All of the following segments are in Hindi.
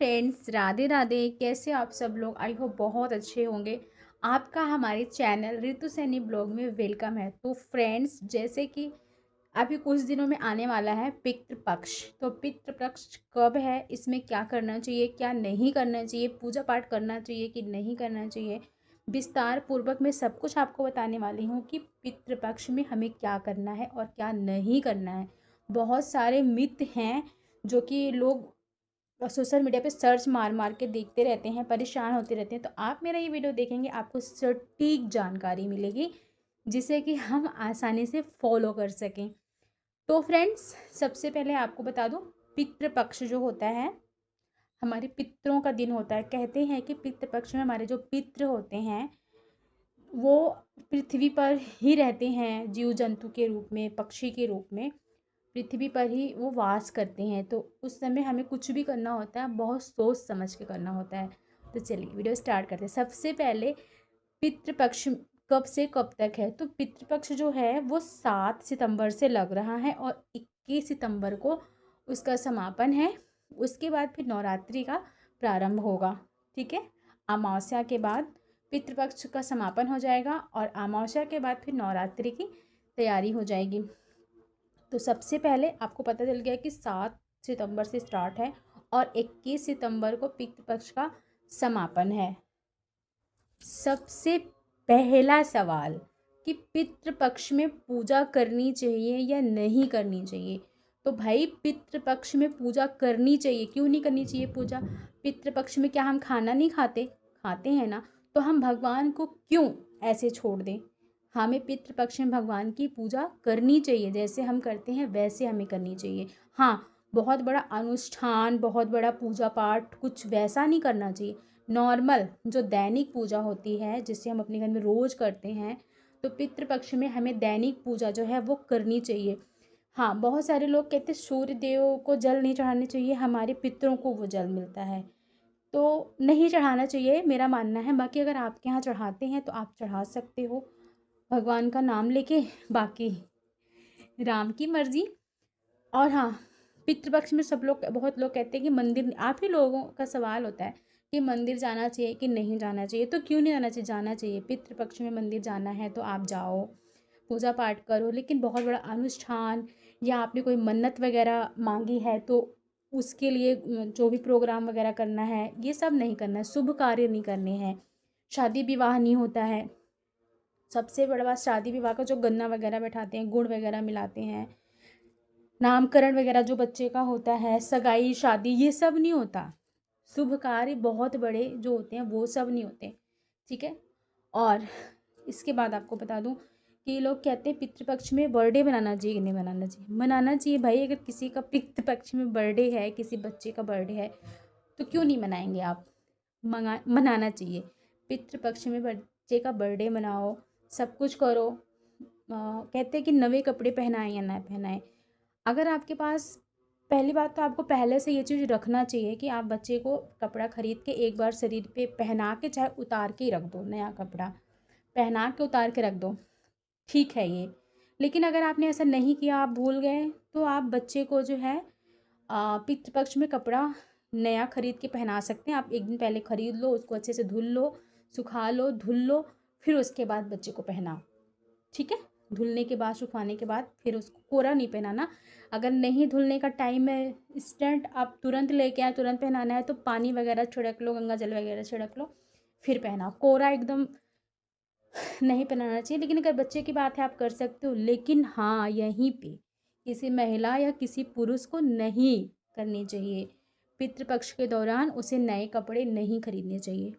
फ्रेंड्स, राधे राधे। कैसे आप सब लोग? आई होप बहुत अच्छे होंगे। आपका हमारे चैनल ऋतु सैनी ब्लॉग में वेलकम है। तो फ्रेंड्स, जैसे कि अभी कुछ दिनों में आने वाला है पितृपक्ष। तो पितृपक्ष कब है, इसमें क्या करना चाहिए, क्या नहीं करना चाहिए, पूजा पाठ करना चाहिए कि नहीं करना चाहिए, विस्तार पूर्वक मैं सब कुछ आपको बताने वाली हूँ कि पितृपक्ष में हमें क्या करना है और क्या नहीं करना है। बहुत सारे मिथ हैं जो कि लोग सोशल मीडिया पे सर्च मार मार के देखते रहते हैं, परेशान होते रहते हैं। तो आप मेरा ये वीडियो देखेंगे, आपको सटीक जानकारी मिलेगी जिसे कि हम आसानी से फॉलो कर सकें। तो फ्रेंड्स, सबसे पहले आपको बता दूं, पितृपक्ष जो होता है हमारे पितरों का दिन होता है। कहते हैं कि पितृपक्ष में हमारे जो पितृ होते हैं वो पृथ्वी पर ही रहते हैं, जीव जंतु के रूप में, पक्षी के रूप में पृथ्वी पर ही वो वास करते हैं। तो उस समय हमें कुछ भी करना होता है, बहुत सोच समझ के करना होता है। तो चलिए वीडियो स्टार्ट करते हैं। सबसे पहले पितृपक्ष कब से कब तक है? तो पितृपक्ष जो है वो 7 सितंबर से लग रहा है और 21 सितंबर को उसका समापन है। उसके बाद फिर नवरात्रि का प्रारंभ होगा। ठीक है, अमावस्या के बाद पितृपक्ष का समापन हो जाएगा और अमावस्या के बाद फिर नवरात्रि की तैयारी हो जाएगी। तो सबसे पहले आपको पता चल गया कि 7 सितंबर से स्टार्ट है और 21 सितंबर को पितृपक्ष का समापन है। सबसे पहला सवाल कि पितृपक्ष में पूजा करनी चाहिए या नहीं करनी चाहिए? तो भाई, पितृपक्ष में पूजा करनी चाहिए। क्यों नहीं करनी चाहिए पूजा? पितृपक्ष में क्या हम खाना नहीं खाते? खाते हैं ना। तो हम भगवान को क्यों ऐसे छोड़ दें? हमें पितृपक्ष में भगवान की पूजा करनी चाहिए, जैसे हम करते हैं वैसे हमें करनी चाहिए। हाँ, बहुत बड़ा अनुष्ठान, बहुत बड़ा पूजा पाठ कुछ वैसा नहीं करना चाहिए। नॉर्मल जो दैनिक पूजा होती है, जिसे हम अपने घर में रोज़ करते हैं, तो पितृपक्ष में हमें दैनिक पूजा जो है वो करनी चाहिए। हाँ, बहुत सारे लोग कहते हैं सूर्य देव को जल नहीं चढ़ाने चाहिए, हमारे पितरों को वो जल मिलता है। तो नहीं चढ़ाना चाहिए, मेरा मानना है। बाकी अगर आपके यहाँ चढ़ाते हैं तो आप चढ़ा सकते हो भगवान का नाम लेके। बाकी राम की मर्जी। और हाँ, पितृपक्ष में सब लोग, बहुत लोग कहते हैं कि मंदिर, आप ही लोगों का सवाल होता है कि मंदिर जाना चाहिए कि नहीं जाना चाहिए। तो क्यों नहीं जाना चाहिए? जाना चाहिए। पितृपक्ष में मंदिर जाना है तो आप जाओ, पूजा पाठ करो। लेकिन बहुत बड़ा अनुष्ठान या आपने कोई मन्नत वगैरह मांगी है तो उसके लिए जो भी प्रोग्राम वगैरह करना है, ये सब नहीं करना है। शुभ कार्य नहीं करने हैं। शादी विवाह नहीं होता है। सबसे बड़ा बात, शादी विवाह का जो गन्ना वगैरह बैठाते हैं, गुड़ वगैरह मिलाते हैं, नामकरण वगैरह जो बच्चे का होता है, सगाई शादी, ये सब नहीं होता। शुभ कार्य बहुत बड़े जो होते हैं वो सब नहीं होते। ठीक है। और इसके बाद आपको बता दूं कि लोग कहते हैं पितृपक्ष में बर्थडे मनाना चाहिए कि नहीं मनाना चाहिए। मनाना चाहिए भाई। अगर किसी का पितृपक्ष में बर्थडे है, किसी बच्चे का बर्थडे है, तो क्यों नहीं मनाएंगे आप? मनाना चाहिए। पितृपक्ष में बच्चे का बर्थडे मनाओ, सब कुछ करो। कहते हैं कि नवे कपड़े पहनाएं या ना पहनाएं। अगर आपके पास, पहली बात तो आपको पहले से ये चीज़ रखना चाहिए कि आप बच्चे को कपड़ा खरीद के एक बार शरीर पे पहना के, चाहे उतार के ही रख दो, नया कपड़ा पहना के उतार के रख दो, ठीक है ये। लेकिन अगर आपने ऐसा नहीं किया, आप भूल गए, तो आप बच्चे को जो है पितृपक्ष में कपड़ा नया खरीद के पहना सकते हैं। आप एक दिन पहले खरीद लो, उसको अच्छे से धुल लो, सुखा लो, धुल लो, फिर उसके बाद बच्चे को पहनाओ। ठीक है। धुलने के बाद, सुखाने के बाद फिर उसको कोरा नहीं पहनाना। अगर नहीं धुलने का टाइम है, इंस्टेंट आप तुरंत लेके आए, तुरंत पहनाना है, तो पानी वगैरह छिड़क लो, गंगा जल वगैरह छिड़क लो, फिर पहनाओ। कोरा एकदम नहीं पहनाना चाहिए। लेकिन अगर बच्चे की बात है, आप कर सकते हो। लेकिन हाँ, यहीं पे किसी महिला या किसी पुरुष को नहीं करनी चाहिए। पितृपक्ष के दौरान उसे नए कपड़े नहीं खरीदने चाहिए।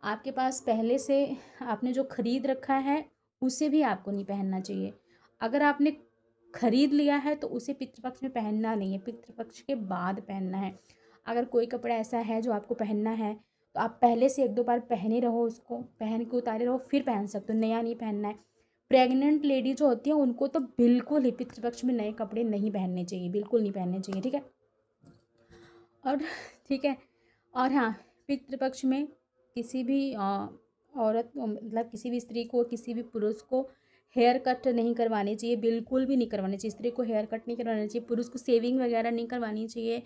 आपके पास पहले से आपने जो खरीद रखा है, उसे भी आपको नहीं पहनना चाहिए। अगर आपने खरीद लिया है तो उसे पितृपक्ष में पहनना नहीं है, पितृपक्ष के बाद पहनना है। अगर कोई कपड़ा ऐसा है जो आपको पहनना है, तो आप पहले से एक दो बार पहने रहो, उसको पहन के उतारे रहो, फिर पहन सकते हो। नया नहीं पहनना है। प्रेग्नेंट लेडी जो होती है उनको तो बिल्कुल ही पितृपक्ष में नए कपड़े नहीं पहनने चाहिए, बिल्कुल नहीं पहनने चाहिए। ठीक है। और ठीक है। और हाँ, पितृपक्ष में किसी भी औरत, मतलब किसी भी स्त्री को, किसी भी पुरुष को हेयर कट नहीं करवानी चाहिए, बिल्कुल भी नहीं करवानी चाहिए। स्त्री को हेयर कट नहीं करवाना चाहिए, पुरुष को सेविंग वगैरह नहीं करवानी चाहिए,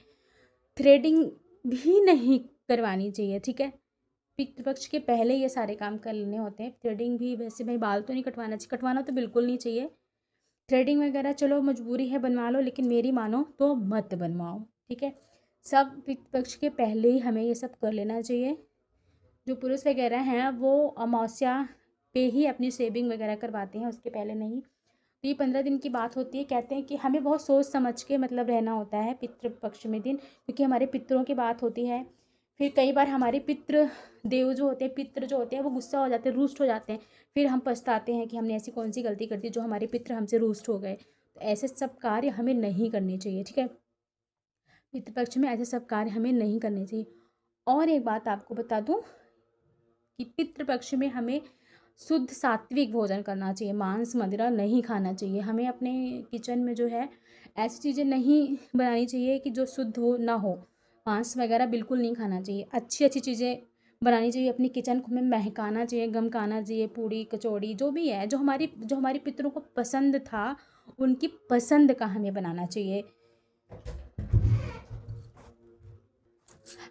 थ्रेडिंग भी नहीं करवानी चाहिए, ठीक है। पितृपक्ष के पहले ये सारे काम कर लेने होते हैं। थ्रेडिंग भी वैसे भाई बाल तो नहीं कटवाना चाहिए, कटवाना तो बिल्कुल नहीं चाहिए। थ्रेडिंग वगैरह चलो मजबूरी है बनवा लो, लेकिन मेरी मानो तो मत बनवाओ, ठीक है। सब पितृपक्ष के पहले ही हमें ये सब कर लेना चाहिए। जो पुरुष वगैरह हैं वो अमावस्या पे ही अपनी शेविंग वगैरह करवाते हैं, उसके पहले नहीं। तो ये 15 दिन की बात होती है। कहते हैं कि हमें बहुत सोच समझ के मतलब रहना होता है पितृपक्ष में दिन, क्योंकि हमारे पितरों की बात होती है। फिर कई बार हमारे पितृ देव जो होते हैं, पितृ जो होते हैं, वो गुस्सा हो जाते हैं, रुष्ट हो जाते हैं। फिर हम पछताते हैं कि हमने ऐसी कौन सी गलती कर दी जो हमारे पितृ हमसे रुष्ट हो गए। तो ऐसे सब कार्य हमें नहीं करने चाहिए, ठीक है। पितृपक्ष में ऐसे सब कार्य हमें नहीं करने चाहिए। और एक बात आपको बता दूं कि पितृपक्ष में हमें शुद्ध सात्विक भोजन करना चाहिए, मांस मदिरा नहीं खाना चाहिए। हमें अपने किचन में जो है ऐसी चीज़ें नहीं बनानी चाहिए कि जो शुद्ध हो ना हो। मांस वगैरह बिल्कुल नहीं खाना चाहिए। अच्छी अच्छी चीज़ें बनानी चाहिए। अपनी किचन को हमें महकाना चाहिए, गमकाना चाहिए। पूड़ी कचौड़ी जो भी है, जो हमारी पितरों को पसंद था, उनकी पसंद का हमें बनाना चाहिए।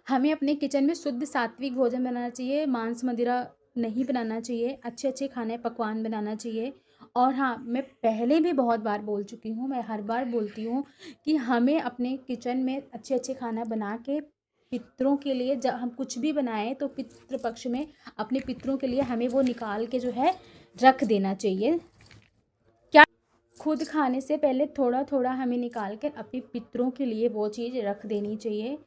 हमें अपने किचन में शुद्ध सात्विक भोजन बनाना चाहिए, मांस मदिरा नहीं बनाना चाहिए, अच्छे अच्छे खाने पकवान बनाना चाहिए। और हाँ, मैं पहले भी बहुत बार बोल चुकी हूँ, मैं हर बार बोलती हूँ कि हमें अपने किचन में अच्छे अच्छे खाना बना के पितरों के लिए, जब हम कुछ भी बनाएं तो पितृ पक्ष में अपने पितरों के लिए हमें वो निकाल के जो है रख देना चाहिए। क्या खुद खाने से पहले थोड़ा थोड़ा हमें निकाल कर अपने पितरों के लिए वो चीज़ रख देनी चाहिए।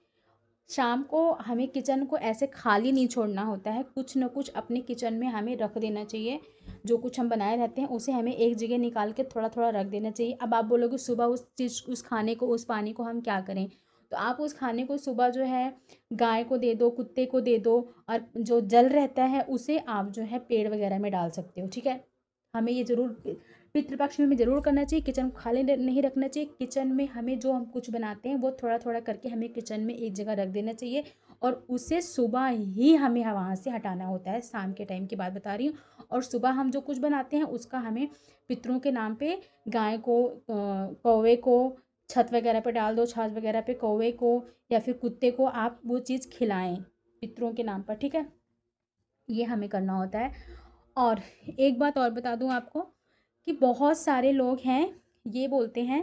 शाम को हमें किचन को ऐसे खाली नहीं छोड़ना होता है, कुछ न कुछ अपने किचन में हमें रख देना चाहिए। जो कुछ हम बनाए रहते हैं उसे हमें एक जगह निकाल के थोड़ा थोड़ा रख देना चाहिए। अब आप बोलोगे सुबह उस खाने को, उस पानी को हम क्या करें, तो आप उस खाने को सुबह जो है गाय को दे दो, कुत्ते को दे दो। और जो जल रहता है उसे आप जो है पेड़ वगैरह में डाल सकते हो, ठीक है। हमें ये ज़रूर पितृपक्ष में हमें ज़रूर करना चाहिए। किचन को खाली नहीं रखना चाहिए। किचन में हमें जो हम कुछ बनाते हैं वो थोड़ा थोड़ा करके हमें किचन में एक जगह रख देना चाहिए। और उसे सुबह ही हमें वहाँ से हटाना होता है, शाम के टाइम की बात बता रही हूँ। और सुबह हम जो कुछ बनाते हैं उसका हमें पितरों के नाम पे गाय को, कौवे को छत वगैरह पे डाल दो, छाछ वगैरह पे कौवे को या फिर कुत्ते को आप वो चीज़ खिलाएं पितरों के नाम पर, ठीक है। ये हमें करना होता है। और एक बात और बता दूं आपको कि बहुत सारे लोग हैं, ये बोलते हैं,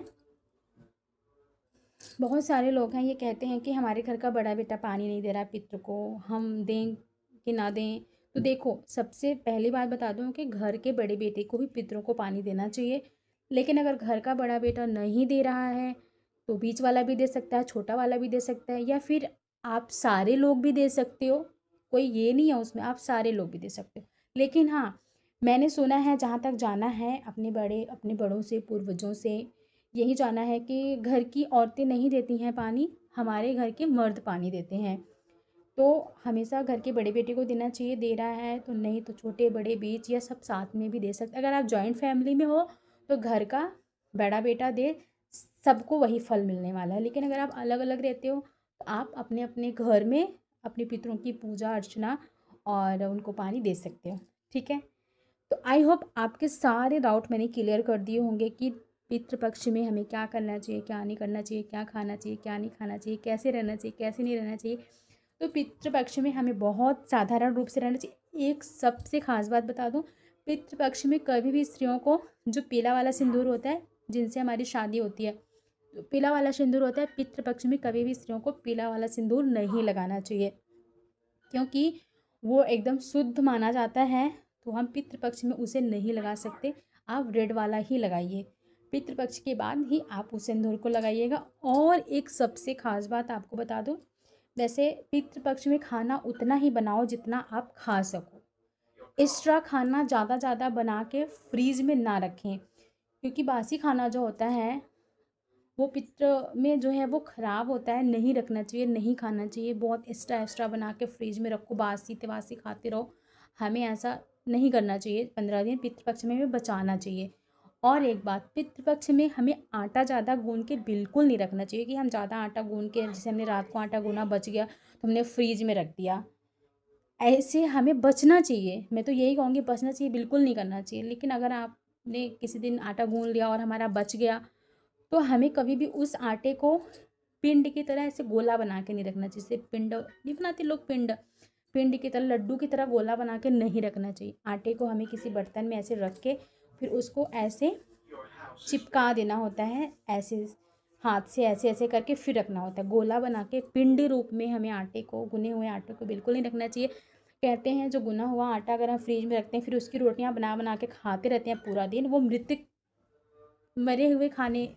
बहुत सारे लोग हैं ये कहते हैं कि हमारे घर का बड़ा बेटा पानी नहीं दे रहा है पितरों को, हम दें कि ना दें। तो देखो, सबसे पहली बात बता दूं कि घर के बड़े बेटे को भी पितरों को पानी देना चाहिए। लेकिन अगर घर का बड़ा बेटा नहीं दे रहा है तो बीच वाला भी दे सकता है, छोटा वाला भी दे सकता है, या फिर आप सारे लोग भी दे सकते हो। कोई ये नहीं है उसमें, आप सारे लोग भी दे सकते हो। लेकिन हाँ, मैंने सुना है, जहाँ तक जाना है अपने बड़ों से, पूर्वजों से यही जाना है कि घर की औरतें नहीं देती हैं पानी, हमारे घर के मर्द पानी देते हैं। तो हमेशा घर के बड़े बेटे को देना चाहिए, दे रहा है तो, नहीं तो छोटे बड़े बीच या सब साथ में भी दे सकते। अगर आप जॉइंट फैमिली में हो तो घर का बड़ा बेटा दे, सबको वही फल मिलने वाला है। लेकिन अगर आप अलग अलग रहते हो तो आप अपने अपने घर में अपने पितरों की पूजा अर्चना और उनको पानी दे सकते हो, ठीक है। तो आई होप आपके सारे डाउट मैंने क्लियर कर दिए होंगे कि पितृपक्ष में हमें क्या करना चाहिए, क्या नहीं करना चाहिए, क्या खाना चाहिए, क्या नहीं खाना चाहिए, कैसे रहना चाहिए, कैसे नहीं रहना चाहिए। तो पितृपक्ष में हमें बहुत साधारण रूप से रहना चाहिए। एक सबसे खास बात बता दूं, पितृपक्ष में कभी भी स्त्रियों को जो पीला वाला सिंदूर होता है, जिनसे हमारी शादी होती है, तो पीला वाला सिंदूर होता है, पितृपक्ष में कभी भी स्त्रियों को पीला वाला सिंदूर नहीं लगाना चाहिए, क्योंकि वो एकदम शुद्ध माना जाता है। तो हम पितृपक्ष में उसे नहीं लगा सकते। आप रेड वाला ही लगाइए। पितृपक्ष के बाद ही आप उस सिंदूर को लगाइएगा। और एक सबसे खास बात आपको बता दूं, वैसे पितृपक्ष में खाना उतना ही बनाओ जितना आप खा सको। एक्स्ट्रा खाना ज़्यादा बना के फ्रीज में ना रखें, क्योंकि बासी खाना जो होता है वो पित्र में जो है वो ख़राब होता है, नहीं रखना चाहिए, नहीं खाना चाहिए। बहुत एक्स्ट्रा एक्स्ट्रा बना के फ्रिज में रखो, बासी तिवासी खाते रहो। हमें ऐसा नहीं करना चाहिए। 15 दिन पितृपक्ष में हमें बचाना चाहिए। और एक बात, पितृपक्ष में हमें आटा ज़्यादा गूंद के बिल्कुल नहीं रखना चाहिए कि हम ज़्यादा आटा गूंद के, जैसे हमने रात को आटा गूना बच गया तो हमने फ्रीज में रख दिया, ऐसे हमें बचना चाहिए। मैं तो यही कहूँगी, बचना चाहिए, बिल्कुल नहीं करना चाहिए। लेकिन अगर आपने किसी दिन आटा गूंद लिया और हमारा बच गया, तो हमें कभी भी उस आटे को पिंड की तरह ऐसे गोला बना के नहीं रखना चाहिए। जैसे पिंड नहीं बनाते लोग, पिंड पिंड की तरह, लड्डू की तरह गोला बना के नहीं रखना चाहिए। आटे को हमें किसी बर्तन में ऐसे रख के फिर उसको ऐसे चिपका देना होता है, ऐसे हाथ से ऐसे ऐसे करके फिर रखना होता है। गोला बना के पिंडी रूप में हमें आटे को, गुने हुए आटे को बिल्कुल नहीं रखना चाहिए। कहते हैं जो गुना हुआ आटा अगर हम फ्रिज में रखते हैं फिर उसकी रोटियां बना बना के खाते रहते हैं पूरा दिन, वो मृतक, मरे हुए खाने,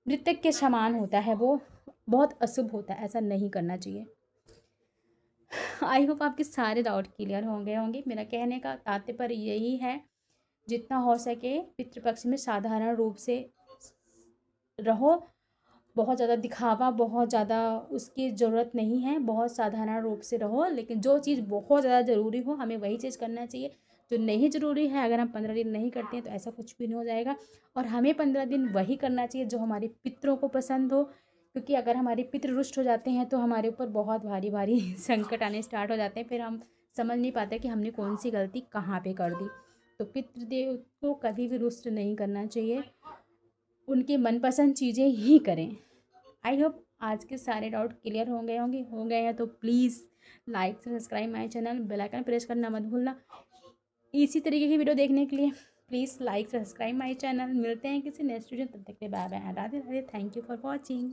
मृतक के समान होता है, वो बहुत अशुभ होता है, ऐसा नहीं करना चाहिए। आई होप आपके सारे डाउट क्लियर हो गए होंगे। मेरा कहने का तात्पर्य यही है, जितना हो सके पितृपक्ष में साधारण रूप से रहो। बहुत ज़्यादा दिखावा, बहुत ज़्यादा उसकी ज़रूरत नहीं है, बहुत साधारण रूप से रहो। लेकिन जो चीज़ बहुत ज़्यादा ज़रूरी हो हमें वही चीज़ करना चाहिए। जो नहीं ज़रूरी है, अगर हम 15 दिन नहीं करते हैं तो ऐसा कुछ भी नहीं हो जाएगा। और हमें 15 दिन वही करना चाहिए जो हमारे पितरों को पसंद हो, क्योंकि अगर हमारे पितृ रुष्ट हो जाते हैं तो हमारे ऊपर बहुत भारी भारी संकट आने स्टार्ट हो जाते हैं। फिर हम समझ नहीं पाते कि हमने कौन सी गलती कहाँ पे कर दी। तो पितृदेव को कभी भी रुष्ट नहीं करना चाहिए, उनकी मनपसंद चीज़ें ही करें। आई होप आज के सारे डाउट क्लियर हो गए होंगे। हो गए हैं तो please like subscribe my channel, bell icon press करना मत भूलना। इसी तरीके की वीडियो देखने के लिए please like subscribe my channel. मिलते हैं किसी नेक्स्ट वीडियो, तब तक के लिए bye bye, Radhe Radhe, thank you for watching.